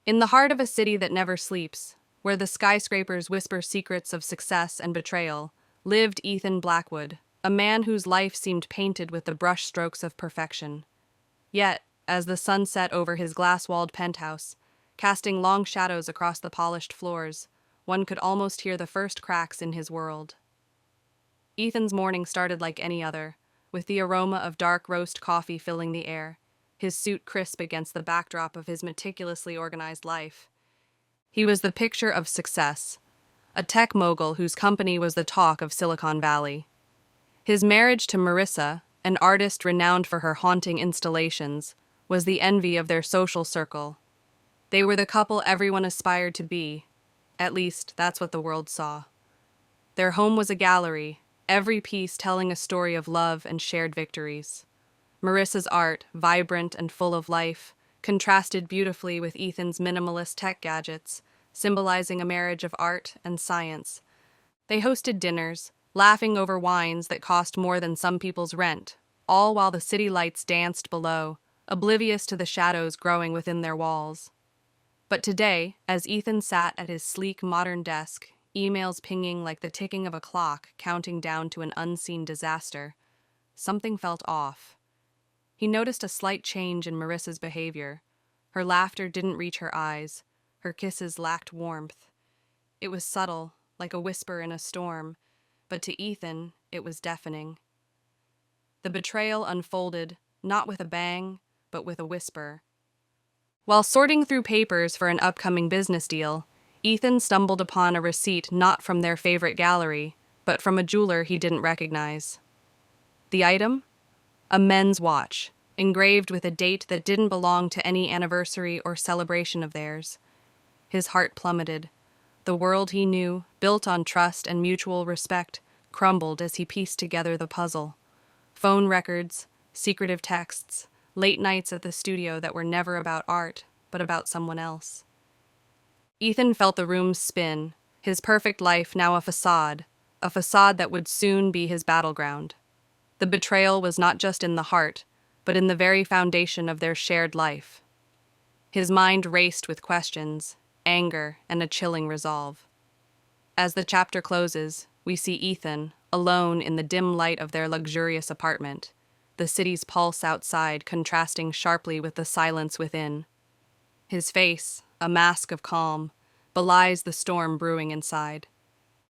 In the heart of a city that never sleeps, where the skyscrapers whisper secrets of success and betrayal, lived Ethan Blackwood, a man whose life seemed painted with the brushstrokes of perfection. Yet, as the sun set over his glass-walled penthouse, casting long shadows across the polished floors, one could almost hear the first cracks in his world. Ethan's morning started like any other, with the aroma of dark roast coffee filling the air, his suit crisp against the backdrop of his meticulously organized life. He was the picture of success, a tech mogul whose company was the talk of Silicon Valley. His marriage to Marissa, an artist renowned for her haunting installations, was the envy of their social circle. They were the couple everyone aspired to be. At least, that's what the world saw. Their home was a gallery, every piece telling a story of love and shared victories. Marissa's art, vibrant and full of life, contrasted beautifully with Ethan's minimalist tech gadgets, symbolizing a marriage of art and science. They hosted dinners, laughing over wines that cost more than some people's rent, all while the city lights danced below, oblivious to the shadows growing within their walls. But today, as Ethan sat at his sleek modern desk, emails pinging like the ticking of a clock counting down to an unseen disaster, something felt off. He noticed a slight change in Marissa's behavior. Her laughter didn't reach her eyes. Her kisses lacked warmth. It was subtle, like a whisper in a storm, but to Ethan, it was deafening. The betrayal unfolded, not with a bang, but with a whisper. While sorting through papers for an upcoming business deal, Ethan stumbled upon a receipt not from their favorite gallery, but from a jeweler he didn't recognize. The item? A men's watch, engraved with a date that didn't belong to any anniversary or celebration of theirs. His heart plummeted. The world he knew, built on trust and mutual respect, crumbled as he pieced together the puzzle. Phone records, secretive texts, late nights at the studio that were never about art, but about someone else. Ethan felt the room spin, his perfect life now a facade that would soon be his battleground. The betrayal was not just in the heart, but in the very foundation of their shared life. His mind raced with questions, anger, and a chilling resolve. As the chapter closes, we see Ethan, alone in the dim light of their luxurious apartment, the city's pulse outside contrasting sharply with the silence within. His face, a mask of calm, belies the storm brewing inside.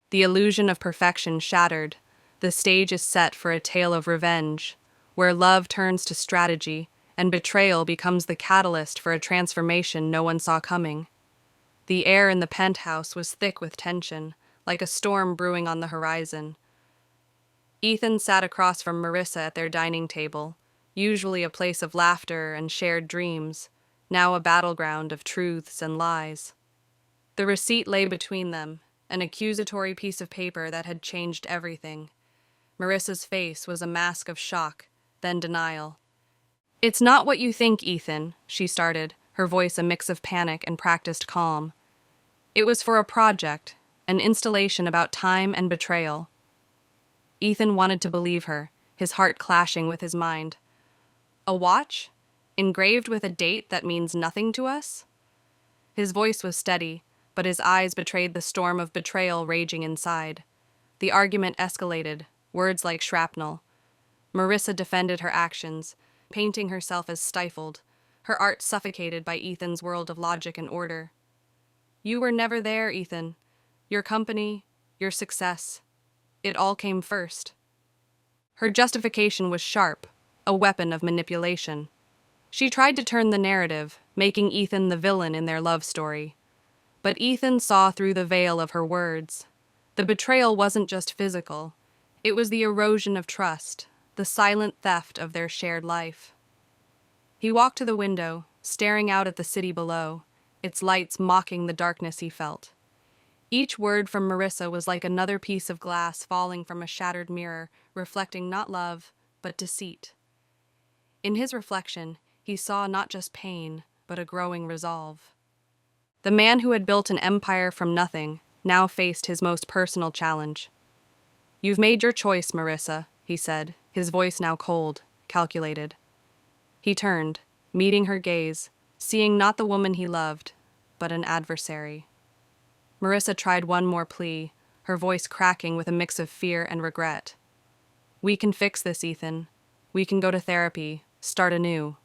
The illusion of perfection shattered, the stage is set for a tale of revenge, where love turns to strategy and betrayal becomes the catalyst for a transformation no one saw coming. The air in the penthouse was thick with tension, like a storm brewing on the horizon. Ethan sat across from Marissa at their dining table, usually a place of laughter and shared dreams, now a battleground of truths and lies. The receipt lay between them, an accusatory piece of paper that had changed everything. Marissa's face was a mask of shock, then denial. "It's not what you think, Ethan," she started, her voice a mix of panic and practiced calm. "It was for a project, an installation about time and betrayal." Ethan wanted to believe her, his heart clashing with his mind. "A watch? Engraved with a date that means nothing to us?" His voice was steady, but his eyes betrayed the storm of betrayal raging inside. The argument escalated, words like shrapnel. Marissa defended her actions, painting herself as stifled, her art suffocated by Ethan's world of logic and order. "You were never there, Ethan. Your company, your success. It all came first." Her justification was sharp, a weapon of manipulation. She tried to turn the narrative, making Ethan the villain in their love story. But Ethan saw through the veil of her words. The betrayal wasn't just physical. It was the erosion of trust, the silent theft of their shared life. He walked to the window, staring out at the city below, its lights mocking the darkness he felt. Each word from Marissa was like another piece of glass falling from a shattered mirror, reflecting not love, but deceit. In his reflection, he saw not just pain, but a growing resolve. The man who had built an empire from nothing now faced his most personal challenge. "You've made your choice, Marissa," he said, his voice now cold, calculated. He turned, meeting her gaze, seeing not the woman he loved, but an adversary. Marissa tried one more plea, her voice cracking with a mix of fear and regret. "We can fix this, Ethan. We can go to therapy, start anew."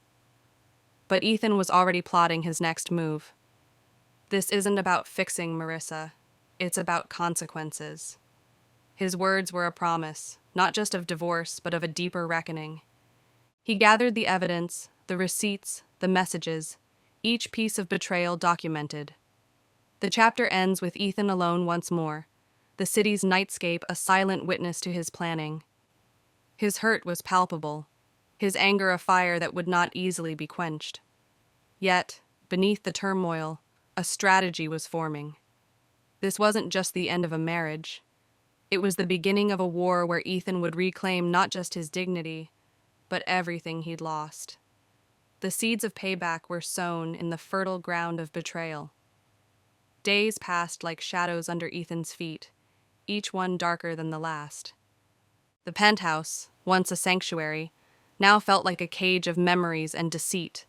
But Ethan was already plotting his next move. "This isn't about fixing, Marissa. It's about consequences." His words were a promise, not just of divorce, but of a deeper reckoning. He gathered the evidence, the receipts, the messages, each piece of betrayal documented. The chapter ends with Ethan alone once more, the city's nightscape a silent witness to his planning. His hurt was palpable, his anger a fire that would not easily be quenched. Yet, beneath the turmoil, a strategy was forming. This wasn't just the end of a marriage. It was the beginning of a war where Ethan would reclaim not just his dignity, but everything he'd lost. The seeds of payback were sown in the fertile ground of betrayal. Days passed like shadows under Ethan's feet, each one darker than the last. The penthouse, once a sanctuary, now felt like a cage of memories and deceit.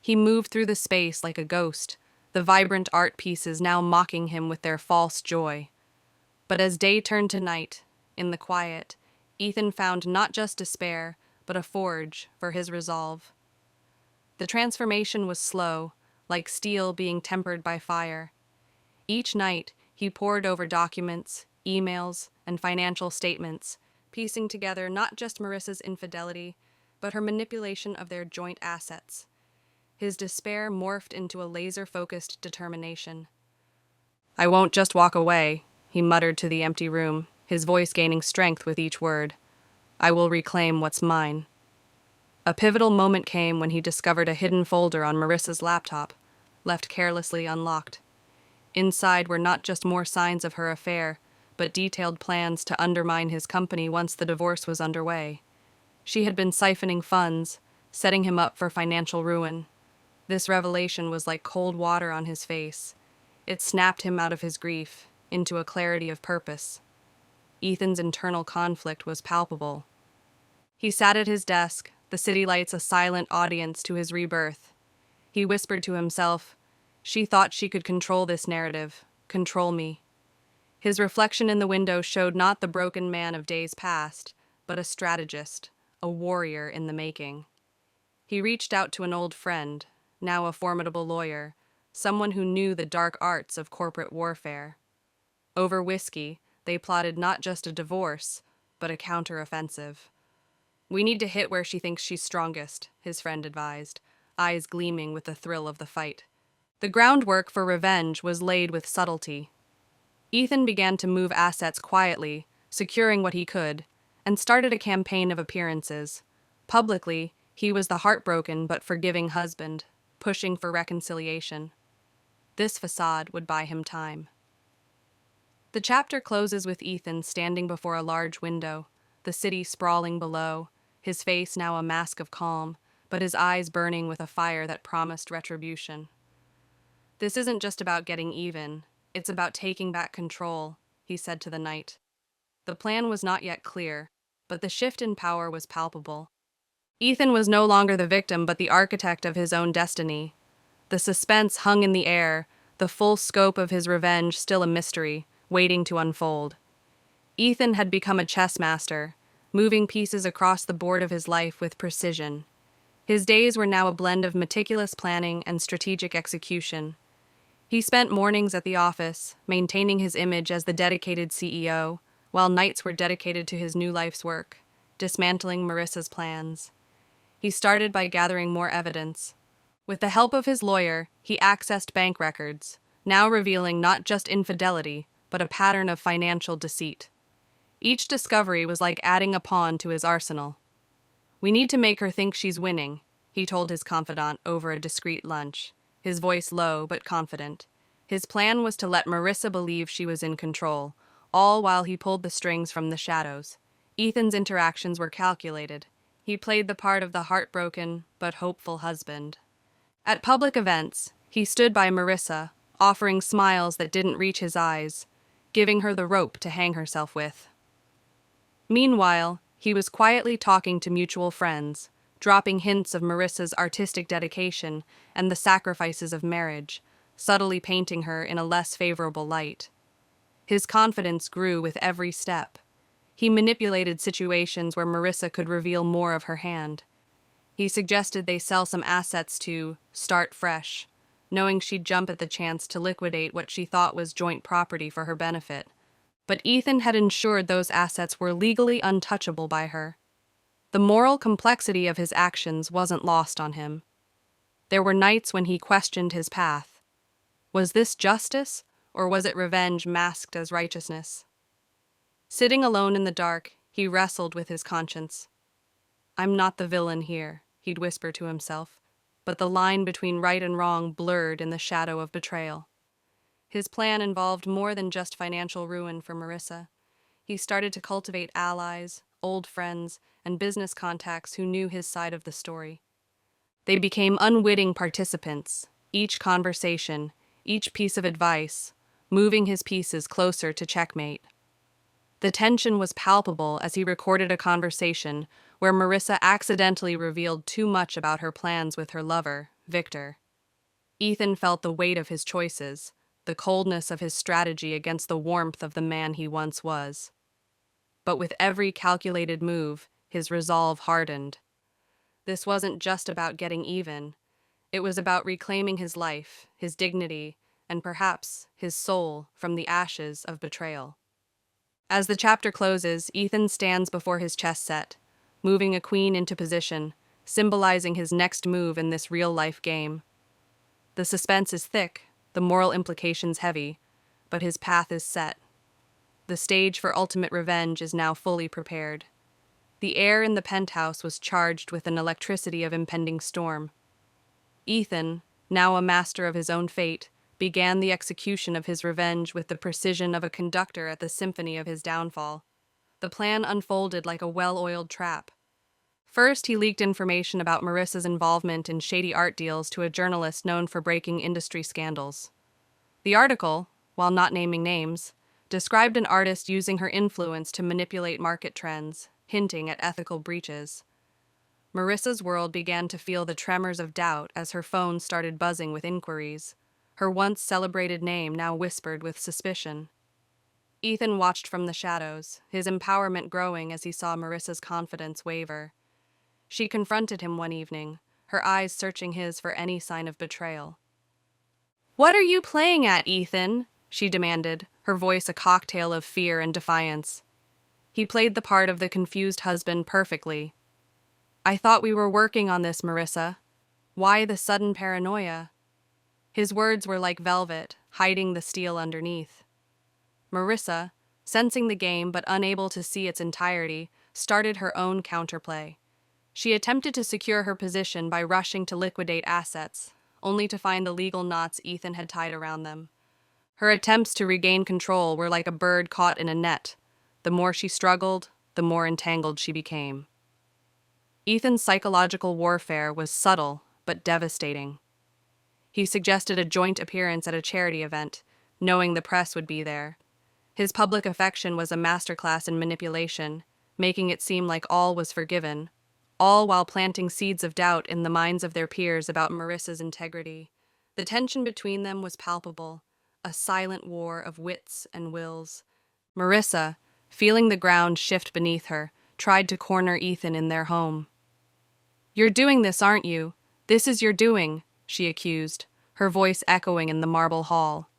He moved through the space like a ghost, the vibrant art pieces now mocking him with their false joy. But as day turned to night, in the quiet, Ethan found not just despair, but a forge for his resolve. The transformation was slow, like steel being tempered by fire. Each night, he pored over documents, emails, and financial statements, piecing together not just Marissa's infidelity, but her manipulation of their joint assets. His despair morphed into a laser-focused determination. "I won't just walk away," he muttered to the empty room, his voice gaining strength with each word. "I will reclaim what's mine." A pivotal moment came when he discovered a hidden folder on Marissa's laptop, left carelessly unlocked. Inside were not just more signs of her affair, but detailed plans to undermine his company once the divorce was underway. She had been siphoning funds, setting him up for financial ruin. This revelation was like cold water on his face. It snapped him out of his grief, into a clarity of purpose. Ethan's internal conflict was palpable. He sat at his desk, the city lights a silent audience to his rebirth. He whispered to himself, "She thought she could control this narrative, control me." His reflection in the window showed not the broken man of days past, but a strategist, a warrior in the making. He reached out to an old friend, now a formidable lawyer, someone who knew the dark arts of corporate warfare. Over whiskey, they plotted not just a divorce, but a counteroffensive. "We need to hit where she thinks she's strongest," his friend advised, eyes gleaming with the thrill of the fight. The groundwork for revenge was laid with subtlety. Ethan began to move assets quietly, securing what he could, and started a campaign of appearances. Publicly, he was the heartbroken but forgiving husband, pushing for reconciliation. This facade would buy him time. The chapter closes with Ethan standing before a large window, the city sprawling below, his face now a mask of calm, but his eyes burning with a fire that promised retribution. "This isn't just about getting even, it's about taking back control," he said to the night. The plan was not yet clear, but the shift in power was palpable. Ethan was no longer the victim but the architect of his own destiny. The suspense hung in the air, the full scope of his revenge still a mystery, waiting to unfold. Ethan had become a chess master, moving pieces across the board of his life with precision. His days were now a blend of meticulous planning and strategic execution. He spent mornings at the office, maintaining his image as the dedicated CEO, while nights were dedicated to his new life's work, dismantling Marissa's plans. He started by gathering more evidence. With the help of his lawyer, he accessed bank records, now revealing not just infidelity, but a pattern of financial deceit. Each discovery was like adding a pawn to his arsenal. "We need to make her think she's winning," he told his confidant over a discreet lunch, his voice low but confident. His plan was to let Marissa believe she was in control, all while he pulled the strings from the shadows. Ethan's interactions were calculated. He played the part of the heartbroken but hopeful husband. At public events, he stood by Marissa, offering smiles that didn't reach his eyes, giving her the rope to hang herself with. Meanwhile, he was quietly talking to mutual friends, dropping hints of Marissa's artistic dedication and the sacrifices of marriage, subtly painting her in a less favorable light. His confidence grew with every step. He manipulated situations where Marissa could reveal more of her hand. He suggested they sell some assets to start fresh, knowing she'd jump at the chance to liquidate what she thought was joint property for her benefit. But Ethan had ensured those assets were legally untouchable by her. The moral complexity of his actions wasn't lost on him. There were nights when he questioned his path. Was this justice, or was it revenge masked as righteousness? Sitting alone in the dark, he wrestled with his conscience. "I'm not the villain here," he'd whisper to himself, but the line between right and wrong blurred in the shadow of betrayal. His plan involved more than just financial ruin for Marissa. He started to cultivate allies, old friends, and business contacts who knew his side of the story. They became unwitting participants, each conversation, each piece of advice, moving his pieces closer to checkmate. The tension was palpable as he recorded a conversation where Marissa accidentally revealed too much about her plans with her lover, Victor. Ethan felt the weight of his choices, the coldness of his strategy against the warmth of the man he once was. But with every calculated move, his resolve hardened. This wasn't just about getting even. It was about reclaiming his life, his dignity, and perhaps his soul from the ashes of betrayal. As the chapter closes, Ethan stands before his chess set, moving a queen into position, symbolizing his next move in this real-life game. The suspense is thick, the moral implications heavy, but his path is set. The stage for ultimate revenge is now fully prepared. The air in the penthouse was charged with an electricity of impending storm. Ethan, now a master of his own fate, began the execution of his revenge with the precision of a conductor at the symphony of his downfall. The plan unfolded like a well-oiled trap. First, he leaked information about Marissa's involvement in shady art deals to a journalist known for breaking industry scandals. The article, while not naming names, described an artist using her influence to manipulate market trends, hinting at ethical breaches. Marissa's world began to feel the tremors of doubt as her phone started buzzing with inquiries. Her once celebrated name now whispered with suspicion. Ethan watched from the shadows, his empowerment growing as he saw Marissa's confidence waver. She confronted him one evening, her eyes searching his for any sign of betrayal. "What are you playing at, Ethan?" she demanded, her voice a cocktail of fear and defiance. He played the part of the confused husband perfectly. "I thought we were working on this, Marissa. Why the sudden paranoia?" His words were like velvet, hiding the steel underneath. Marissa, sensing the game but unable to see its entirety, started her own counterplay. She attempted to secure her position by rushing to liquidate assets, only to find the legal knots Ethan had tied around them. Her attempts to regain control were like a bird caught in a net. The more she struggled, the more entangled she became. Ethan's psychological warfare was subtle but devastating. He suggested a joint appearance at a charity event, knowing the press would be there. His public affection was a masterclass in manipulation, making it seem like all was forgiven, all while planting seeds of doubt in the minds of their peers about Marissa's integrity. The tension between them was palpable, a silent war of wits and wills. Marissa, feeling the ground shift beneath her, tried to corner Ethan in their home. "You're doing this, aren't you? This is your doing," she accused, her voice echoing in the marble hall.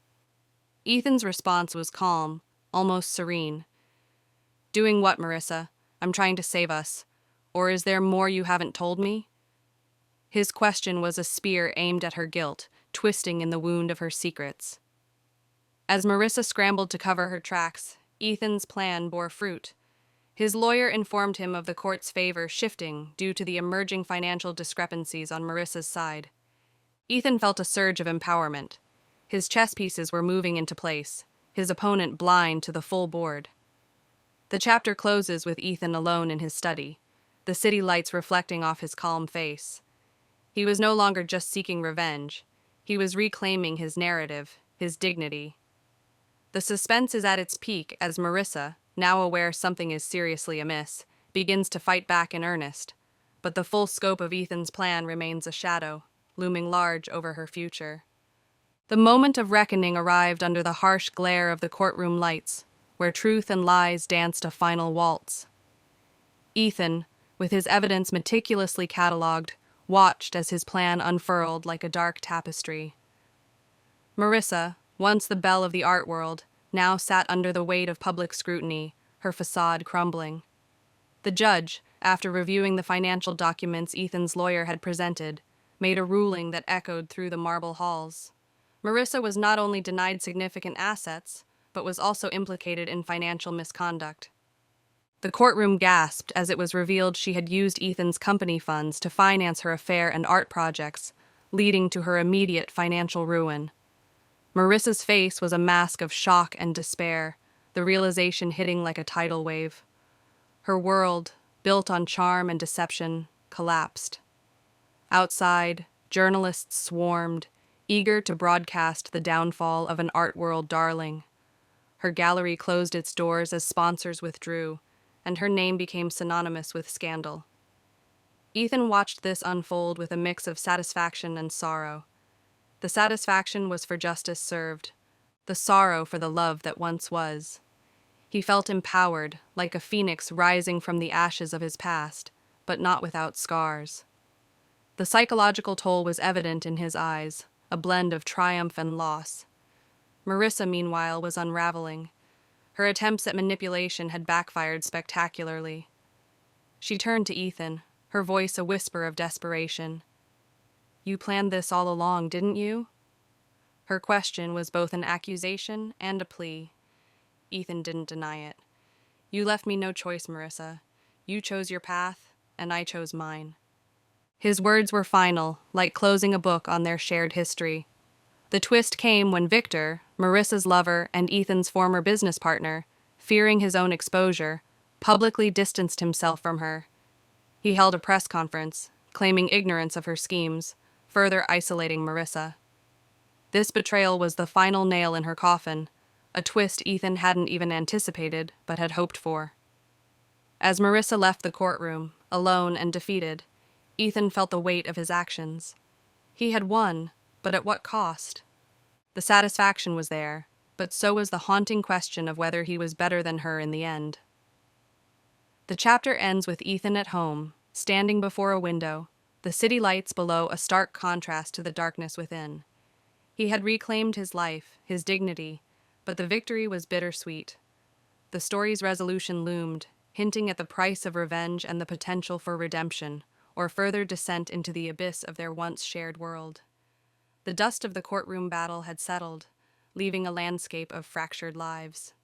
Ethan's response was calm, almost serene. "Doing what, Marissa? I'm trying to save us. Or is there more you haven't told me?" His question was a spear aimed at her guilt, twisting in the wound of her secrets. As Marissa scrambled to cover her tracks, Ethan's plan bore fruit. His lawyer informed him of the court's favor shifting due to the emerging financial discrepancies on Marissa's side. Ethan felt a surge of empowerment. His chess pieces were moving into place, his opponent blind to the full board. The chapter closes with Ethan alone in his study, the city lights reflecting off his calm face. He was no longer just seeking revenge. He was reclaiming his narrative, his dignity. The suspense is at its peak as Marissa, now aware something is seriously amiss, begins to fight back in earnest. But the full scope of Ethan's plan remains a shadow, looming large over her future. The moment of reckoning arrived under the harsh glare of the courtroom lights, where truth and lies danced a final waltz. Ethan, with his evidence meticulously catalogued, watched as his plan unfurled like a dark tapestry. Marissa, once the belle of the art world, now sat under the weight of public scrutiny, her facade crumbling. The judge, after reviewing the financial documents Ethan's lawyer had presented, made a ruling that echoed through the marble halls. Marissa was not only denied significant assets, but was also implicated in financial misconduct. The courtroom gasped as it was revealed she had used Ethan's company funds to finance her affair and art projects, leading to her immediate financial ruin. Marissa's face was a mask of shock and despair, the realization hitting like a tidal wave. Her world, built on charm and deception, collapsed. Outside, journalists swarmed, eager to broadcast the downfall of an art world darling. Her gallery closed its doors as sponsors withdrew, and her name became synonymous with scandal. Ethan watched this unfold with a mix of satisfaction and sorrow. The satisfaction was for justice served, the sorrow for the love that once was. He felt empowered, like a phoenix rising from the ashes of his past, but not without scars. The psychological toll was evident in his eyes, a blend of triumph and loss. Marissa, meanwhile, was unraveling. Her attempts at manipulation had backfired spectacularly. She turned to Ethan, her voice a whisper of desperation. "You planned this all along, didn't you?" Her question was both an accusation and a plea. Ethan didn't deny it. "You left me no choice, Marissa. You chose your path, and I chose mine." His words were final, like closing a book on their shared history. The twist came when Victor, Marissa's lover and Ethan's former business partner, fearing his own exposure, publicly distanced himself from her. He held a press conference, claiming ignorance of her schemes, further isolating Marissa. This betrayal was the final nail in her coffin, a twist Ethan hadn't even anticipated but had hoped for. As Marissa left the courtroom, alone and defeated, Ethan felt the weight of his actions. He had won, but at what cost? The satisfaction was there, but so was the haunting question of whether he was better than her in the end. The chapter ends with Ethan at home, standing before a window, the city lights below a stark contrast to the darkness within. He had reclaimed his life, his dignity, but the victory was bittersweet. The story's resolution loomed, hinting at the price of revenge and the potential for redemption, or further descent into the abyss of their once shared world. The dust of the courtroom battle had settled, leaving a landscape of fractured lives.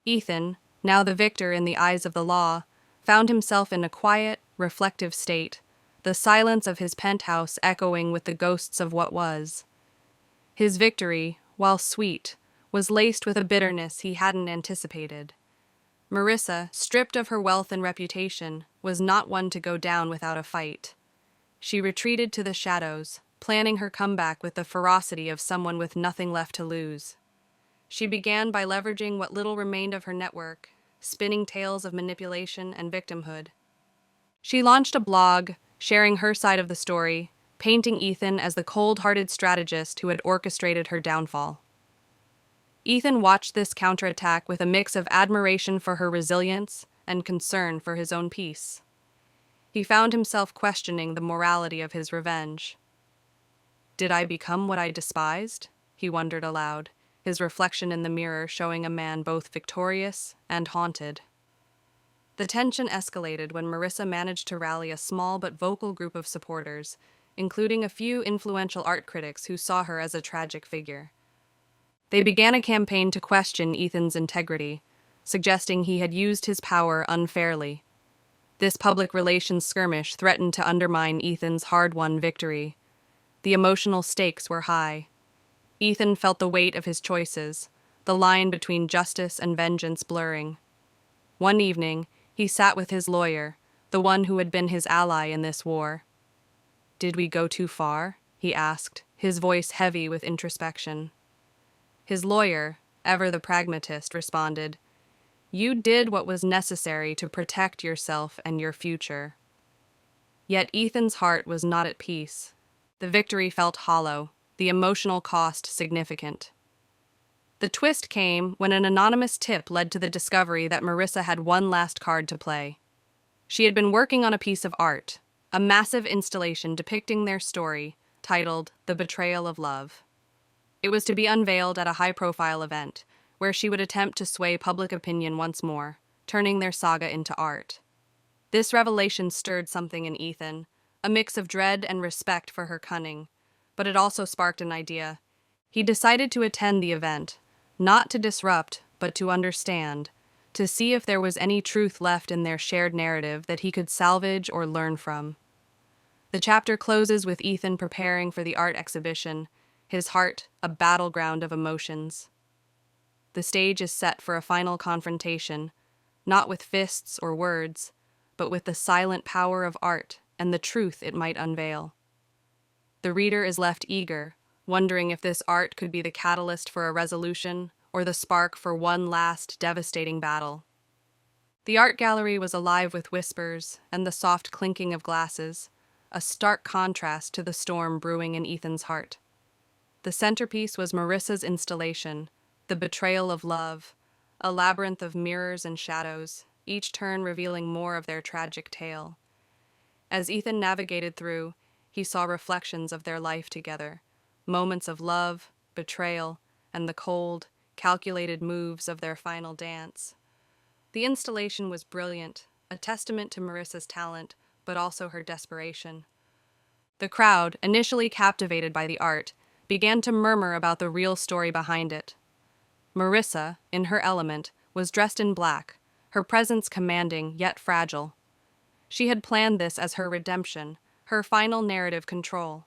Ethan, now the victor in the eyes of the law, found himself in a quiet, reflective state, the silence of his penthouse echoing with the ghosts of what was. His victory, while sweet, was laced with a bitterness he hadn't anticipated. Marissa, stripped of her wealth and reputation, was not one to go down without a fight. She retreated to the shadows, planning her comeback with the ferocity of someone with nothing left to lose. She began by leveraging what little remained of her network, spinning tales of manipulation and victimhood. She launched a blog, sharing her side of the story, painting Ethan as the cold-hearted strategist who had orchestrated her downfall. Ethan watched this counterattack with a mix of admiration for her resilience and concern for his own peace. He found himself questioning the morality of his revenge. "Did I become what I despised?" he wondered aloud, his reflection in the mirror showing a man both victorious and haunted. The tension escalated when Marissa managed to rally a small but vocal group of supporters, including a few influential art critics who saw her as a tragic figure. They began a campaign to question Ethan's integrity, suggesting he had used his power unfairly. This public relations skirmish threatened to undermine Ethan's hard-won victory. The emotional stakes were high. Ethan felt the weight of his choices, the line between justice and vengeance blurring. One evening, he sat with his lawyer, the one who had been his ally in this war. "Did we go too far?" he asked, his voice heavy with introspection. His lawyer, ever the pragmatist, responded, "You did what was necessary to protect yourself and your future." Yet Ethan's heart was not at peace. The victory felt hollow, the emotional cost significant. The twist came when an anonymous tip led to the discovery that Marissa had one last card to play. She had been working on a piece of art, a massive installation depicting their story, titled The Betrayal of Love. It was to be unveiled at a high-profile event, where she would attempt to sway public opinion once more, turning their saga into art. This revelation stirred something in Ethan, a mix of dread and respect for her cunning, but it also sparked an idea. He decided to attend the event, not to disrupt, but to understand, to see if there was any truth left in their shared narrative that he could salvage or learn from. The chapter closes with Ethan preparing for the art exhibition, his heart a battleground of emotions. The stage is set for a final confrontation, not with fists or words, but with the silent power of art and the truth it might unveil. The reader is left eager, wondering if this art could be the catalyst for a resolution or the spark for one last devastating battle. The art gallery was alive with whispers and the soft clinking of glasses, a stark contrast to the storm brewing in Ethan's heart. The centerpiece was Marissa's installation, The Betrayal of Love, a labyrinth of mirrors and shadows, each turn revealing more of their tragic tale. As Ethan navigated through, he saw reflections of their life together, moments of love, betrayal, and the cold, calculated moves of their final dance. The installation was brilliant, a testament to Marissa's talent, but also her desperation. The crowd, initially captivated by the art, began to murmur about the real story behind it. Marissa, in her element, was dressed in black, her presence commanding yet fragile. She had planned this as her redemption, her final narrative control.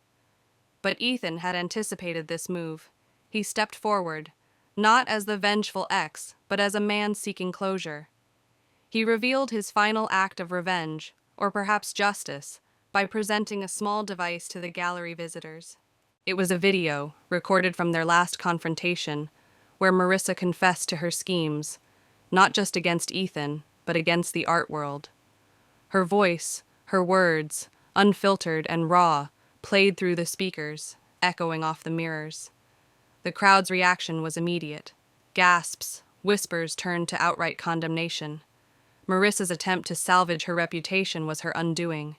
But Ethan had anticipated this move. He stepped forward, not as the vengeful ex, but as a man seeking closure. He revealed his final act of revenge, or perhaps justice, by presenting a small device to the gallery visitors. It was a video, recorded from their last confrontation, where Marissa confessed to her schemes, not just against Ethan, but against the art world. Her voice, her words, unfiltered and raw, played through the speakers, echoing off the mirrors. The crowd's reaction was immediate. Gasps, whispers turned to outright condemnation. Marissa's attempt to salvage her reputation was her undoing.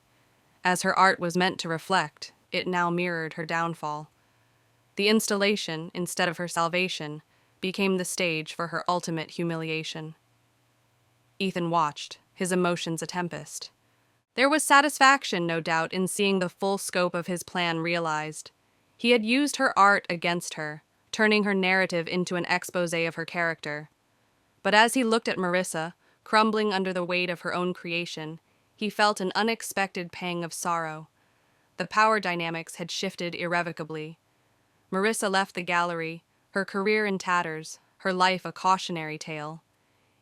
As her art was meant to reflect, it now mirrored her downfall. The installation, instead of her salvation, became the stage for her ultimate humiliation. Ethan watched, his emotions a tempest. There was satisfaction, no doubt, in seeing the full scope of his plan realized. He had used her art against her, turning her narrative into an exposé of her character. But as he looked at Marissa, crumbling under the weight of her own creation, he felt an unexpected pang of sorrow. The power dynamics had shifted irrevocably. Marissa left the gallery, her career in tatters, her life a cautionary tale.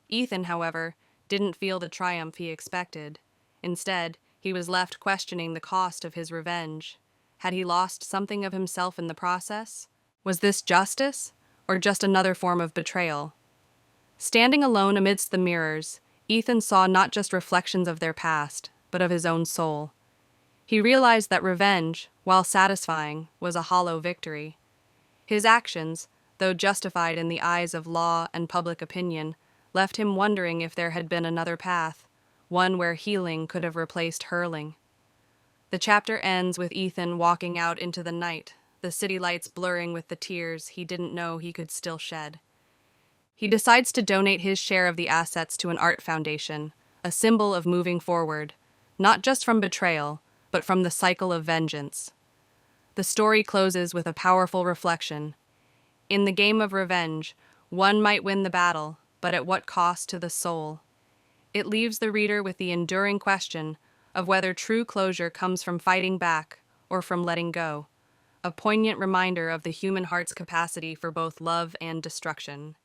Ethan, however, didn't feel the triumph he expected. Instead, he was left questioning the cost of his revenge. Had he lost something of himself in the process? Was this justice, or just another form of betrayal? Standing alone amidst the mirrors, Ethan saw not just reflections of their past, but of his own soul. He realized that revenge, while satisfying, was a hollow victory. His actions, though justified in the eyes of law and public opinion, left him wondering if there had been another path, one where healing could have replaced hurling. The chapter ends with Ethan walking out into the night, the city lights blurring with the tears he didn't know he could still shed. He decides to donate his share of the assets to an art foundation, a symbol of moving forward, not just from betrayal, but from the cycle of vengeance. The story closes with a powerful reflection. In the game of revenge, one might win the battle, but at what cost to the soul? It leaves the reader with the enduring question of whether true closure comes from fighting back or from letting go, a poignant reminder of the human heart's capacity for both love and destruction.